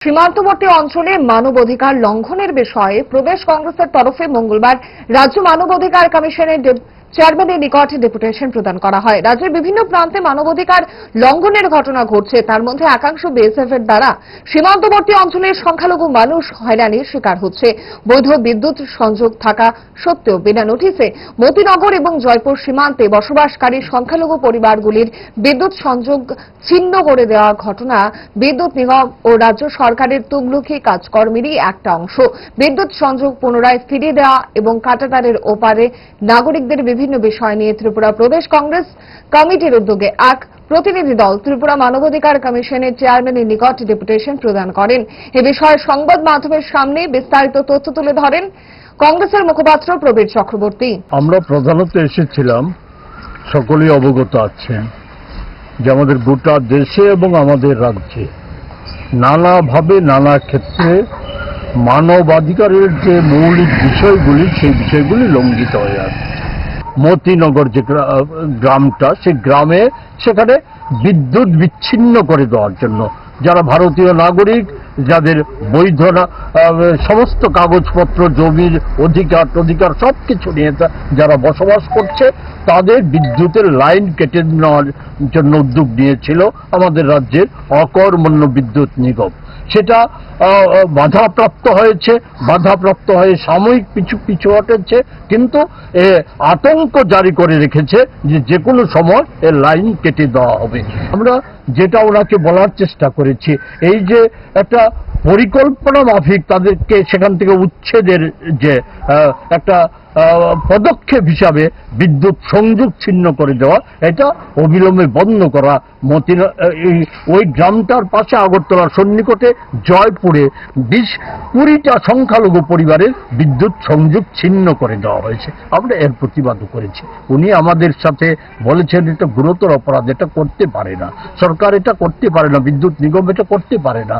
সীমান্তবর্তী অঞ্চলে মানবাধিকার লঙ্ঘনের বিষয়ে প্রদেশ কংগ্রেসের তরফে মঙ্গলবার রাজ্য মানবাধিকার কমিশনের চেয়ারম্যানের নিকট ডেপুটেশন প্রদান করা হয়। রাজ্যের বিভিন্ন প্রান্তে মানবাধিকার লঙ্ঘনের ঘটনা ঘটছে, তার মধ্যে একাংশ বিএসএফ এর দ্বারা সীমান্তবর্তী অঞ্চলের সংখ্যালঘু মানুষ হয়রানির শিকার হচ্ছে। বৈধ বিদ্যুৎ সংযোগ থাকা সত্ত্বেও বিনা নোটিশে মতিনগর এবং জয়পুর সীমান্তে বসবাসকারী সংখ্যালঘু পরিবারগুলির বিদ্যুৎ সংযোগ ছিন্ন করে দেওয়া ঘটনা বিদ্যুৎ নিগম ও রাজ্য সরকারের তুগলকি কাজকর্মেরই একটা অংশ। বিদ্যুৎ সংযোগ পুনরায় ফিরিয়ে দেওয়া এবং কাঁটাতারের ওপারে নাগরিকদের বিভিন্ন বিষয় নিয়ে ত্রিপুরা প্রদেশ কংগ্রেস কমিটির উদ্যোগে এক প্রতিনিধি দল ত্রিপুরা মানবাধিকার কমিশনের চেয়ারম্যানের নিকট ডেপুটেশন প্রদান করেন। এ বিষয়ে সংবাদ মাধ্যমের সামনে বিস্তারিত তথ্য তুলে ধরেন কংগ্রেসের মুখপাত্র প্রবীর চক্রবর্তী। আমরা প্রধানত এসেছিলাম, সকলেই অবগত আছেন যে আমাদের গোটা দেশে এবং আমাদের রাজ্যে নানাভাবে নানা ক্ষেত্রে মানবাধিকারের যে মৌলিক বিষয়গুলি সেই বিষয়গুলি লঙ্ঘিত হয়ে আছে। মতিনগর যে গ্রামটা, সেই গ্রামে সেখানে বিদ্যুৎ বিচ্ছিন্ন করে দেওয়ার জন্য যারা ভারতীয় নাগরিক, যাদের বৈধ সমস্ত কাগজপত্র, জমির অধিকার সবকিছু নিয়ে যারা বসবাস করছে, তাদের বিদ্যুতের লাইন কেটে নেওয়ার জন্য উদ্যোগ নিয়েছিল আমাদের রাজ্যের অকর্মণ্য বিদ্যুৎ নিগম। সেটা বাধাপ্রাপ্ত হয়ে সাময়িক পিছু হটেছে, কিন্তু আতঙ্ক জারি করে রেখেছে যে কোনো সময় এর লাইন কেটে দেওয়া হবে। আমরা যেটা ওনাকে বলার চেষ্টা করেছি, এই যে একটা পরিকল্পনা মাফিক তাদেরকে সেখান থেকে উচ্ছেদের যে একটা পদক্ষেপ হিসাবে বিদ্যুৎ সংযোগ ছিন্ন করে দেওয়া, এটা অবিলম্বে বন্ধ করা। ওই গ্রামটার পাশে আগরতলার সন্নিকটে জয়পুরে 20-20টা সংখ্যালঘু পরিবারের বিদ্যুৎ সংযোগ ছিন্ন করে দেওয়া হয়েছে। আমরা এর প্রতিবাদও করেছি। উনি আমাদের সাথে বলেছেন এটা গুরুতর অপরাধ, এটা করতে পারে না সরকার, এটা করতে পারে না বিদ্যুৎ নিগম, এটা করতে পারে না।